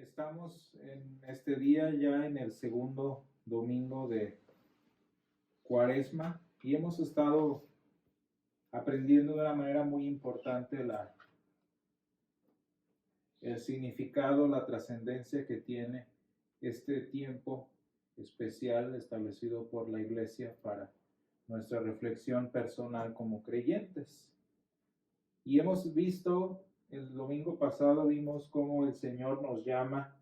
Estamos en este día ya en el segundo domingo de Cuaresma y hemos estado aprendiendo de una manera muy importante el significado, la trascendencia que tiene este tiempo especial establecido por la Iglesia para nuestra reflexión personal como creyentes. Y hemos visto, el domingo pasado vimos cómo el Señor nos llama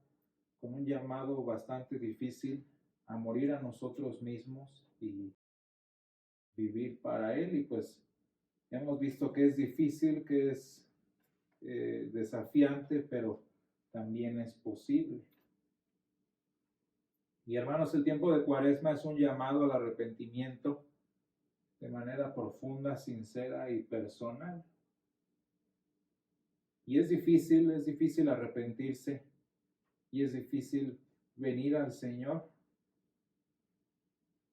con un llamado bastante difícil a morir a nosotros mismos y vivir para Él. Y pues hemos visto que es difícil, que es desafiante, pero también es posible. Y hermanos, el tiempo de Cuaresma es un llamado al arrepentimiento de manera profunda, sincera y personal. Y es difícil arrepentirse y es difícil venir al Señor.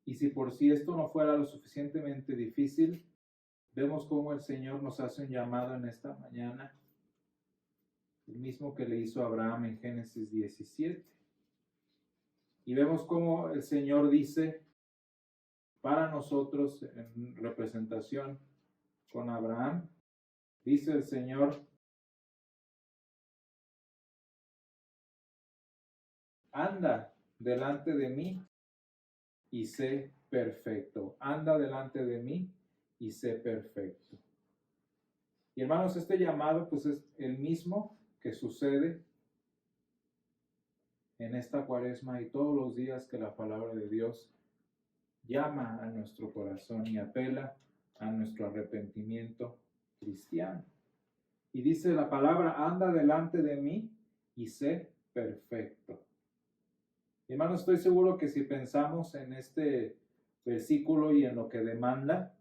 Y si por sí esto no fuera lo suficientemente difícil, vemos cómo el Señor nos hace un llamado en esta mañana, el mismo que le hizo a Abraham en Génesis 17. Y vemos cómo el Señor dice para nosotros, en representación con Abraham, dice el Señor: anda delante de mí y sé perfecto. Anda delante de mí y sé perfecto. Y hermanos, este llamado pues es el mismo que sucede en esta Cuaresma y todos los días que la palabra de Dios llama a nuestro corazón y apela a nuestro arrepentimiento cristiano. Y dice la palabra: anda delante de mí y sé perfecto. Hermanos, estoy seguro que si pensamos en este versículo y en lo que demanda,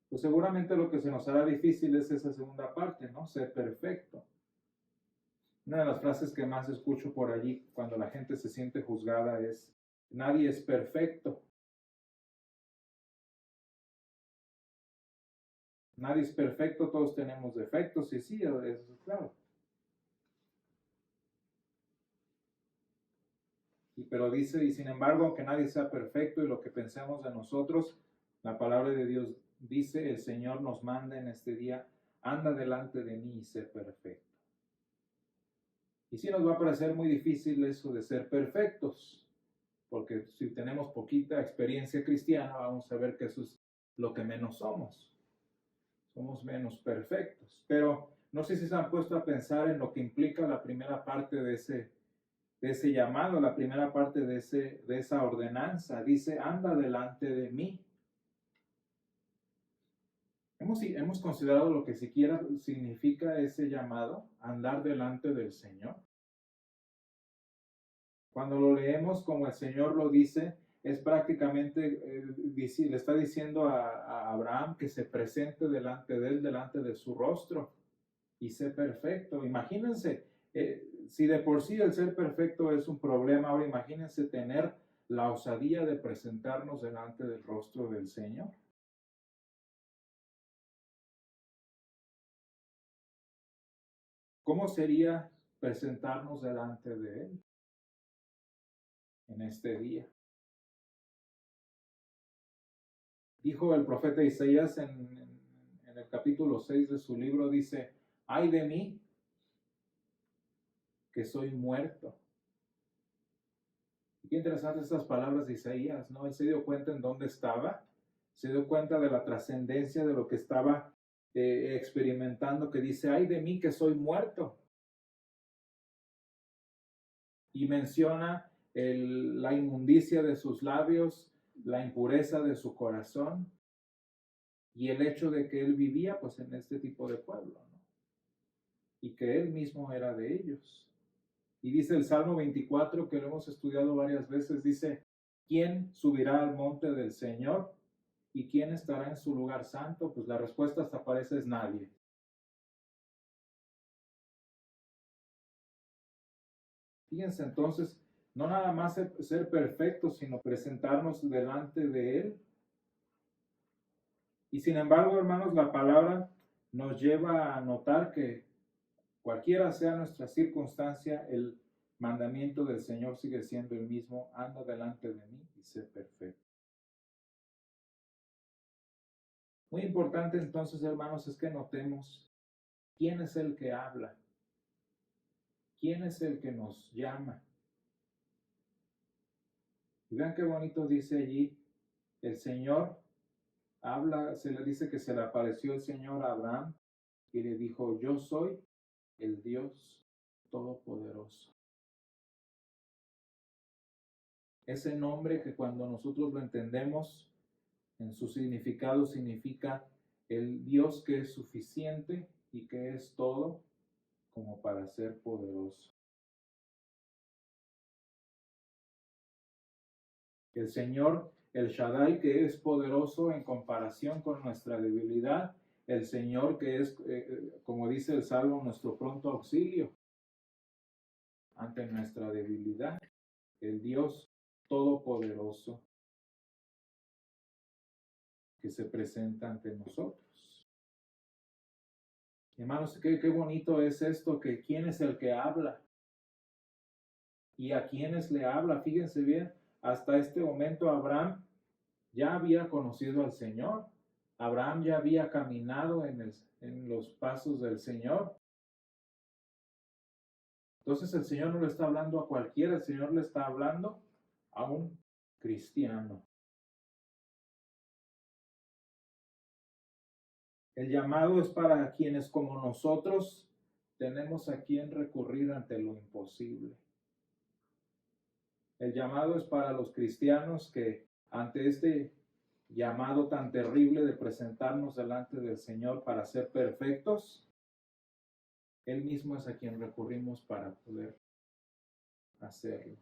pues seguramente lo que se nos hará difícil es esa segunda parte, ¿no? Ser perfecto. Una de las frases que más escucho por allí cuando la gente se siente juzgada es: nadie es perfecto. Nadie es perfecto, todos tenemos defectos, y sí, eso es claro. Pero dice: y sin embargo, aunque nadie sea perfecto y lo que pensemos de nosotros, la palabra de Dios dice, el Señor nos manda en este día: anda delante de mí y sé perfecto. Y sí nos va a parecer muy difícil eso de ser perfectos, porque si tenemos poquita experiencia cristiana, vamos a ver que eso es lo que menos somos. Somos menos perfectos. Pero no sé si se han puesto a pensar en lo que implica la primera parte de ese llamado, la primera parte de esa ordenanza. Dice: anda delante de mí. ¿Hemos considerado lo que siquiera significa ese llamado, andar delante del Señor? Cuando lo leemos como el Señor lo dice, es prácticamente, le está diciendo a Abraham que se presente delante de él, delante de su rostro, y sé perfecto. Imagínense, si de por sí el ser perfecto es un problema, ahora imagínense tener la osadía de presentarnos delante del rostro del Señor. ¿Cómo sería presentarnos delante de Él en este día? Dijo el profeta Isaías en el capítulo 6 de su libro, dice: ay de mí, que soy muerto. Y qué interesantes estas palabras de Isaías, ¿no? Él se dio cuenta en dónde estaba, se dio cuenta de la trascendencia de lo que estaba experimentando, que dice: ay de mí, que soy muerto. Y menciona la inmundicia de sus labios, la impureza de su corazón y el hecho de que él vivía pues en este tipo de pueblo, ¿no? Y que él mismo era de ellos. Y dice el Salmo 24, que lo hemos estudiado varias veces, dice: ¿quién subirá al monte del Señor? ¿Y quién estará en su lugar santo? Pues la respuesta hasta parece es nadie. Fíjense entonces, no nada más ser perfectos, sino presentarnos delante de Él. Y sin embargo, hermanos, la palabra nos lleva a notar que cualquiera sea nuestra circunstancia, el mandamiento del Señor sigue siendo el mismo: anda delante de mí y sé perfecto. Muy importante entonces, hermanos, es que notemos quién es el que habla, quién es el que nos llama. Y vean qué bonito dice allí, el Señor habla, se le dice que se le apareció el Señor a Abraham y le dijo: yo soy el Dios Todopoderoso. Ese nombre que cuando nosotros lo entendemos en su significado significa el Dios que es suficiente y que es todo como para ser poderoso. El Señor, el Shaddai, que es poderoso en comparación con nuestra debilidad. El Señor que es, como dice el Salmo, nuestro pronto auxilio ante nuestra debilidad. El Dios todopoderoso que se presenta ante nosotros. Hermanos, qué bonito es esto, que quién es el que habla y a quiénes le habla. Fíjense bien, hasta este momento Abraham ya había conocido al Señor. Abraham ya había caminado en los pasos del Señor. Entonces el Señor no le está hablando a cualquiera, el Señor le está hablando a un cristiano. El llamado es para quienes como nosotros tenemos a quien recurrir ante lo imposible. El llamado es para los cristianos que ante este llamado tan terrible de presentarnos delante del Señor para ser perfectos, Él mismo es a quien recurrimos para poder hacerlo.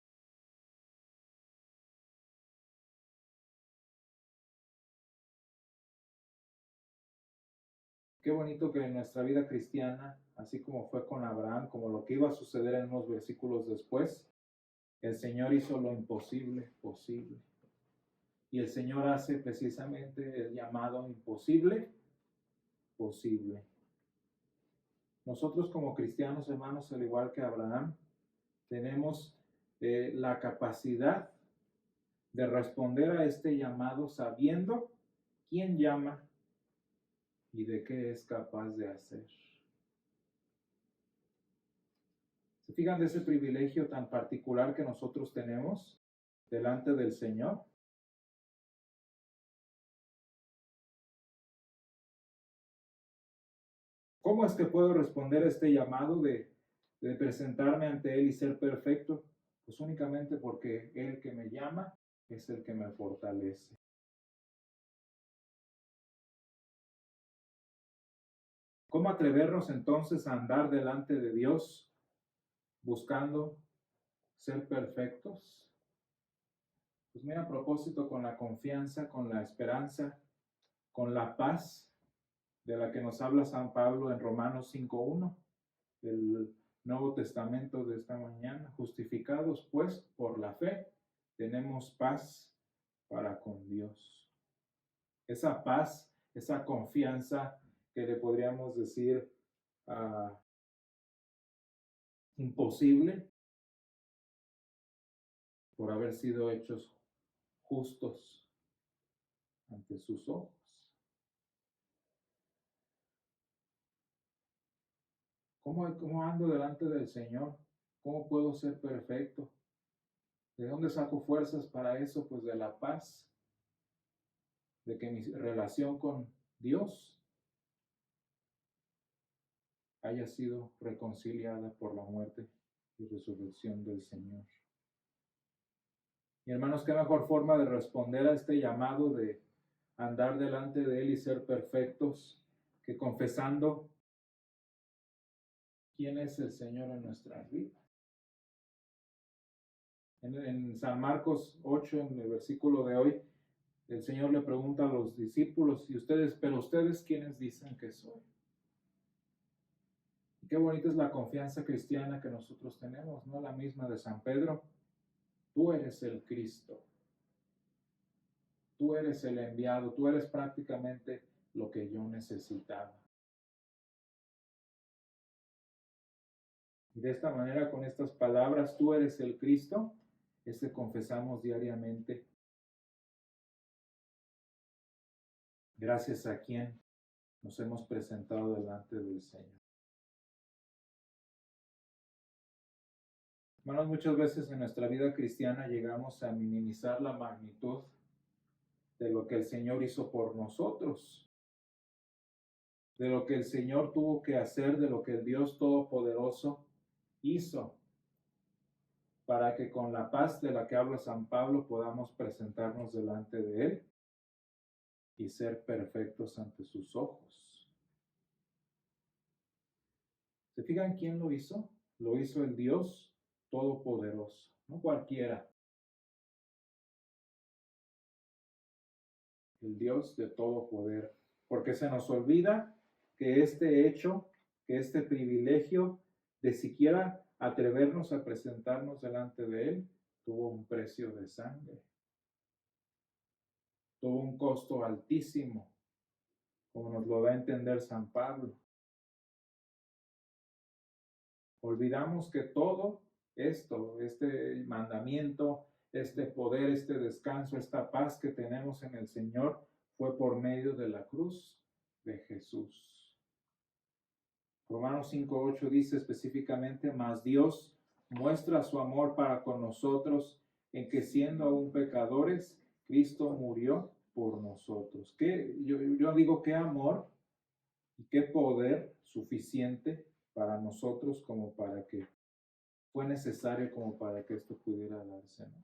Qué bonito que en nuestra vida cristiana, así como fue con Abraham, como lo que iba a suceder en unos versículos después, el Señor hizo lo imposible posible. Y el Señor hace precisamente el llamado imposible posible. Nosotros como cristianos, hermanos, al igual que Abraham, tenemos la capacidad de responder a este llamado sabiendo quién llama y de qué es capaz de hacer. ¿Se fijan de ese privilegio tan particular que nosotros tenemos delante del Señor? ¿Cómo es que puedo responder a este llamado de presentarme ante Él y ser perfecto? Pues únicamente porque Él que me llama es el que me fortalece. ¿Cómo atrevernos entonces a andar delante de Dios buscando ser perfectos? Pues mira, a propósito, con la confianza, con la esperanza, con la paz de la que nos habla San Pablo en Romanos 5:1, del Nuevo Testamento de esta mañana. Justificados pues por la fe, tenemos paz para con Dios. Esa paz, esa confianza que le podríamos decir imposible por haber sido hechos justos ante sus ojos. ¿Cómo ando delante del Señor? ¿Cómo puedo ser perfecto? ¿De dónde saco fuerzas para eso? Pues de la paz, de que mi relación con Dios haya sido reconciliada por la muerte y resurrección del Señor. Y hermanos, qué mejor forma de responder a este llamado de andar delante de Él y ser perfectos que confesando quién es el Señor en nuestras vidas. En San Marcos 8, en el versículo de hoy, el Señor le pregunta a los discípulos, pero ustedes, ¿quiénes dicen que soy? Y qué bonita es la confianza cristiana que nosotros tenemos, ¿no? La misma de San Pedro. Tú eres el Cristo. Tú eres el enviado. Tú eres prácticamente lo que yo necesitaba. Y de esta manera, con estas palabras, tú eres el Cristo, confesamos diariamente, gracias a quien nos hemos presentado delante del Señor. Hermanos, muchas veces en nuestra vida cristiana llegamos a minimizar la magnitud de lo que el Señor hizo por nosotros, de lo que el Señor tuvo que hacer, de lo que el Dios Todopoderoso hizo, para que con la paz de la que habla San Pablo podamos presentarnos delante de Él y ser perfectos ante sus ojos. ¿Se fijan quién lo hizo? Lo hizo el Dios Todopoderoso, no cualquiera. El Dios de todo poder. Porque se nos olvida que este hecho, que este privilegio de siquiera atrevernos a presentarnos delante de Él, tuvo un precio de sangre. Tuvo un costo altísimo, como nos lo da a entender San Pablo. Olvidamos que todo esto, este mandamiento, este poder, este descanso, esta paz que tenemos en el Señor, fue por medio de la cruz de Jesús. Romanos 5:8 dice específicamente, mas Dios muestra su amor para con nosotros en que siendo aún pecadores, Cristo murió por nosotros. Yo digo qué amor y qué poder suficiente para nosotros como para que fue necesario como para que esto pudiera darse, ¿no?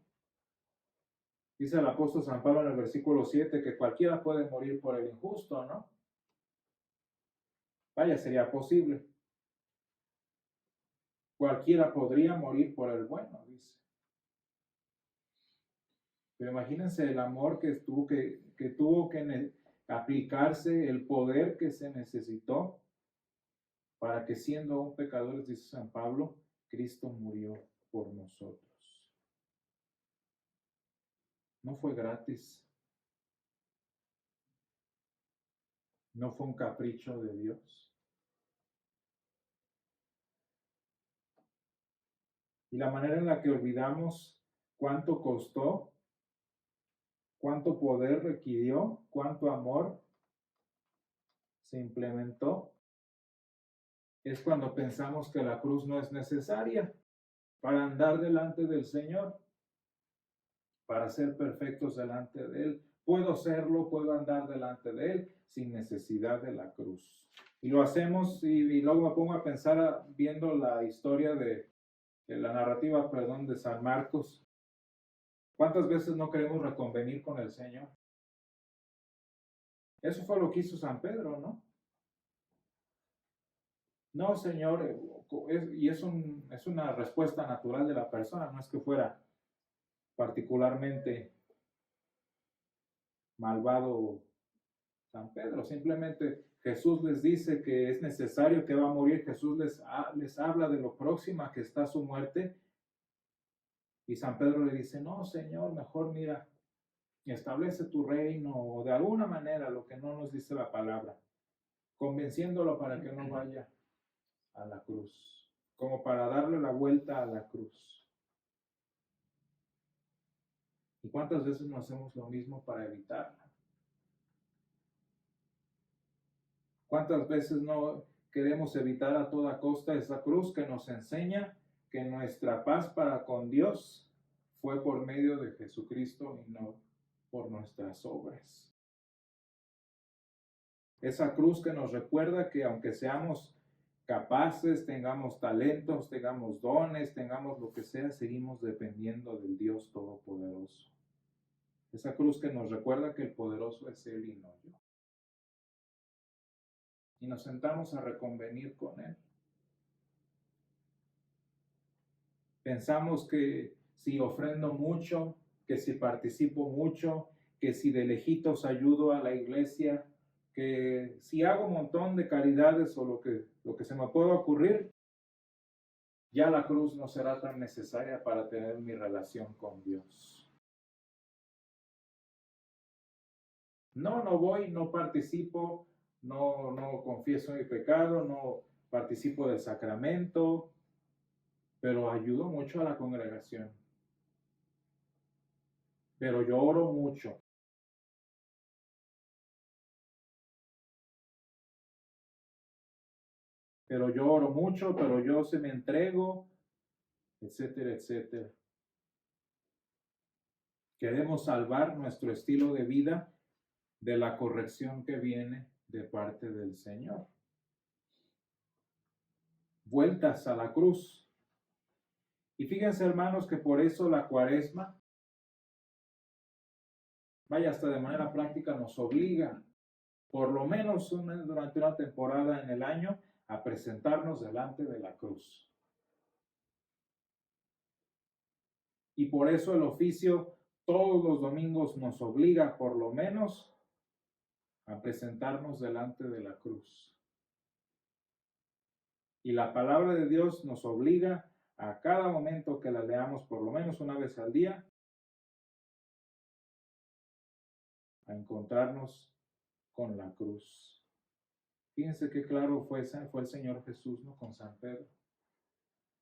Dice el apóstol San Pablo en el versículo 7 que cualquiera puede morir por el injusto, ¿no? Vaya, sería posible. Cualquiera podría morir por el bueno, dice. Pero imagínense el amor que tuvo que aplicarse, el poder que se necesitó para que siendo un pecador, dice San Pablo, Cristo murió por nosotros. No fue gratis. No fue un capricho de Dios. Y la manera en la que olvidamos cuánto costó, cuánto poder requirió, cuánto amor se implementó, es cuando pensamos que la cruz no es necesaria para andar delante del Señor, para ser perfectos delante de Él. Puedo serlo, puedo andar delante de Él sin necesidad de la cruz. Y lo hacemos y luego me pongo a pensar viendo la historia de la narrativa, perdón, de San Marcos. ¿Cuántas veces no queremos reconvenir con el Señor? Eso fue lo que hizo San Pedro, ¿no? No, Señor, es una respuesta natural de la persona, no es que fuera particularmente malvado San Pedro, simplemente Jesús les dice que es necesario, que va a morir, Jesús les habla de lo próxima que está su muerte, y San Pedro le dice, no, Señor, mejor mira, establece tu reino, o de alguna manera, lo que no nos dice la palabra, convenciéndolo para que no vaya a la cruz, como para darle la vuelta a la cruz. ¿Y cuántas veces no hacemos lo mismo para evitarla? ¿Cuántas veces no queremos evitar a toda costa esa cruz que nos enseña que nuestra paz para con Dios fue por medio de Jesucristo y no por nuestras obras? Esa cruz que nos recuerda que aunque seamos capaces, tengamos talentos, tengamos dones, tengamos lo que sea, seguimos dependiendo del Dios Todopoderoso. Esa cruz que nos recuerda que el poderoso es Él y no yo. Y nos sentamos a reconvenir con Él. Pensamos que si ofrendo mucho, que si participo mucho, que si de lejitos ayudo a la iglesia, que si hago un montón de caridades o lo que se me pueda ocurrir, ya la cruz no será tan necesaria para tener mi relación con Dios. No voy, no participo, no confieso mi pecado, no participo del sacramento, pero ayudo mucho a la congregación. Pero yo oro mucho. Pero yo oro mucho, pero yo se me entrego, etcétera, etcétera. Queremos salvar nuestro estilo de vida de la corrección que viene de parte del Señor. Vueltas a la cruz. Y fíjense, hermanos, que por eso la cuaresma, vaya, hasta de manera práctica nos obliga, por lo menos durante una temporada en el año, a presentarnos delante de la cruz. Y por eso el oficio todos los domingos nos obliga, por lo menos, a presentarnos delante de la cruz. Y la palabra de Dios nos obliga a cada momento que la leamos, por lo menos una vez al día, a encontrarnos con la cruz. Fíjense qué claro fue el Señor Jesús, ¿no? Con San Pedro.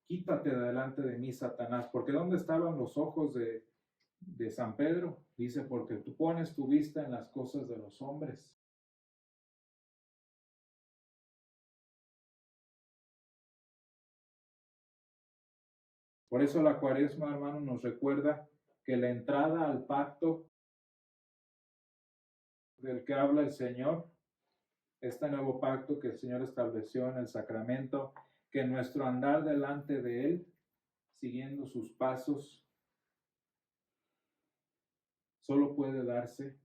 Quítate de delante de mí, Satanás, porque ¿dónde estaban los ojos de San Pedro? Dice, porque tú pones tu vista en las cosas de los hombres. Por eso la cuaresma, hermano, nos recuerda que la entrada al pacto del que habla el Señor, este nuevo pacto que el Señor estableció en el sacramento, que nuestro andar delante de Él, siguiendo sus pasos, solo puede darse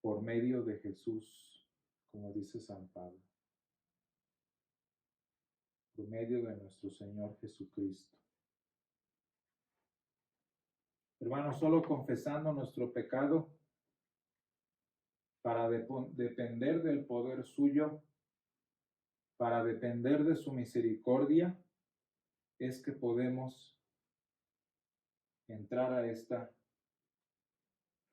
por medio de Jesús, como dice San Pablo, por medio de nuestro Señor Jesucristo. Hermanos, solo confesando nuestro pecado para depender del poder suyo, para depender de su misericordia, es que podemos entrar a esta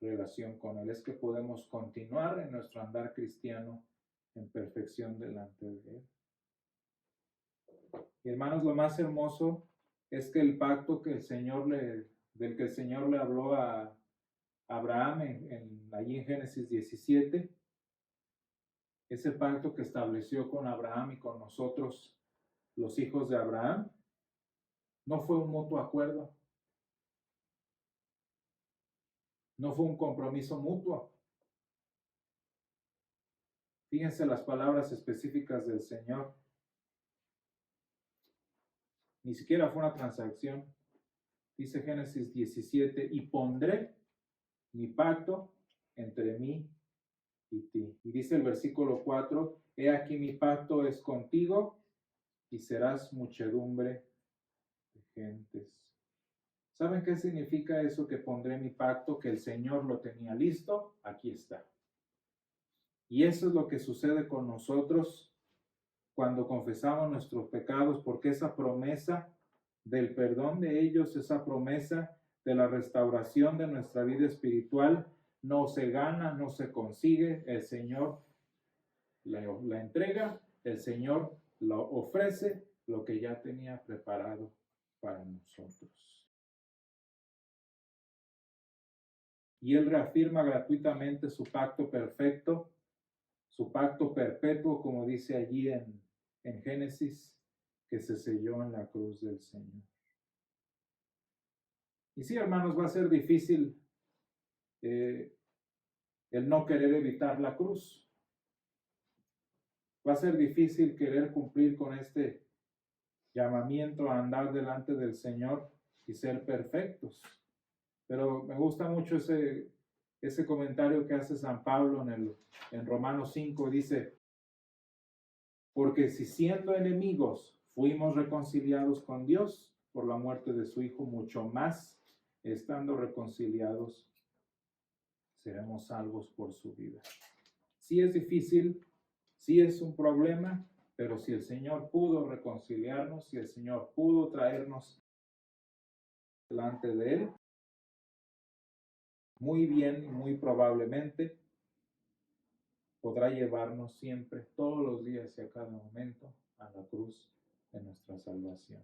relación con Él, es que podemos continuar en nuestro andar cristiano en perfección delante de Él. Y hermanos, lo más hermoso es que el pacto que del que el Señor le habló a Abraham allí en Génesis 17, ese pacto que estableció con Abraham y con nosotros, los hijos de Abraham, no fue un mutuo acuerdo, no fue un compromiso mutuo. Fíjense las palabras específicas del Señor. Ni siquiera fue una transacción. Dice Génesis 17, y pondré mi pacto entre mí y ti. Y dice el versículo 4, he aquí mi pacto es contigo y serás muchedumbre de gentes. ¿Saben qué significa eso que pondré mi pacto? Que el Señor lo tenía listo, aquí está. Y eso es lo que sucede con nosotros cuando confesamos nuestros pecados, porque esa promesa del perdón de ellos, esa promesa de la restauración de nuestra vida espiritual, no se gana, no se consigue, el Señor la entrega, el Señor lo ofrece, lo que ya tenía preparado para nosotros. Y Él reafirma gratuitamente su pacto perfecto, su pacto perpetuo, como dice allí en Génesis, que se selló en la cruz del Señor. Y sí, hermanos, va a ser difícil el no querer evitar la cruz. Va a ser difícil querer cumplir con este llamamiento a andar delante del Señor y ser perfectos. Pero me gusta mucho ese comentario que hace San Pablo en Romanos 5, dice, porque si siendo enemigos fuimos reconciliados con Dios por la muerte de su Hijo, mucho más, estando reconciliados, seremos salvos por su vida. Sí es difícil, sí es un problema, pero si el Señor pudo reconciliarnos, si el Señor pudo traernos delante de Él, muy bien y muy probablemente podrá llevarnos siempre, todos los días y a cada momento, a la cruz de nuestra salvación.